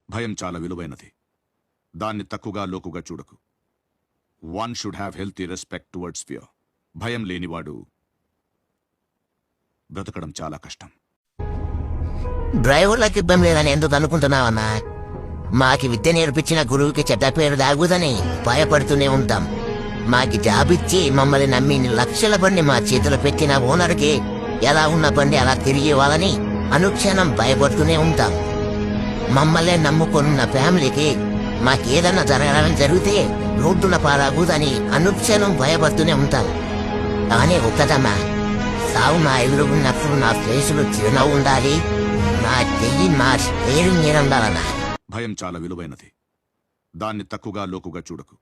భయం చాలా విలువైనది. దాన్ని తక్కువగా లోకుగా చూడకు. One should have healthy respect towards fear. భయం లేనివాడు బ్రతకడం చాలా కష్టం. డ్రైవర్లకు ఇబ్బంది లేదని ఎందుకు అనుకుంటున్నావన్నా? మాకి విద్య నేర్పించిన గురువుకి చెడ్డ పేరు దాగుదని భయపడుతూనే ఉంటాం. మాకి జాబ్ ఇచ్చి మమ్మల్ని నమ్మి లక్షల బండి మా చేతిలో పెట్టిన ఓనర్కి ఎలా ఉన్న బండి అలా తిరిగి ఇవ్వాలని అనుక్షణం భయపడుతూనే ఉంటాం. మమ్మల్ని నమ్ముకున్న ఫ్యామిలీకి మాకేదన్నా జరగాలని జరిగితే రోడ్డున పారాగుదని అనుక్షణం భయపడుతూనే ఉంటాం. కానీ ఒక్కదమ్మా, సావు మా ఇల్లు ఉన్నప్పుడు నా ఫేసులు చిరునవ్వు ఉండాలి, నా చెయ్యి మా స్టేరింగ్ మీద ఉండాలన్నా. భయం చాలా విలువైనది. దాన్ని తక్కువగా లోకుగా చూడకు.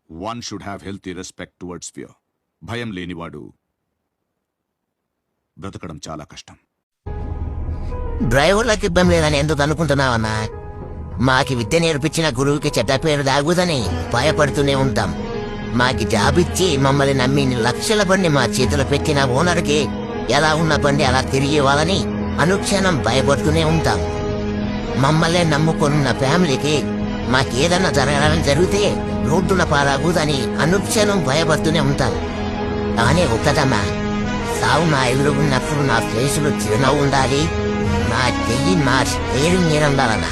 One should have healthy respect towards fear. భయం లేనివాడు బ్రతకడం చాలా కష్టం. డ్రైవర్లకు ఇబ్బంది లేదని ఎందుకు అనుకుంటున్నావన్నా? మాకి విద్య నేర్పించిన గురువుకి చెడ్డ పేరు దాగుదని భయపడుతూనే ఉంటాం. మాకి జాబ్ ఇచ్చి మమ్మల్ని నమ్మి లక్షల బండి మా చేతిలో పెట్టిన ఓనర్కి ఎలా ఉన్న బండి అలా తిరిగి ఇవ్వాలని అనుక్షణం భయపడుతూనే ఉంటాం. మమ్మల్ని నమ్ముకున్న ఫ్యామిలీకి మాకేదన్నా జరగాలని జరిగితే రోడ్డున పారాగుదని అనుక్షణం భయపడుతూనే ఉంటాం. కానీ ఒక్కదమ్మా, సావు మా ఇల్లు ఉన్నప్పుడు నా ఫేసులు చిరునవ్వు ఉండాలి, నా చెయ్యి మా స్టేరింగ్ మీద ఉండాలన్నా.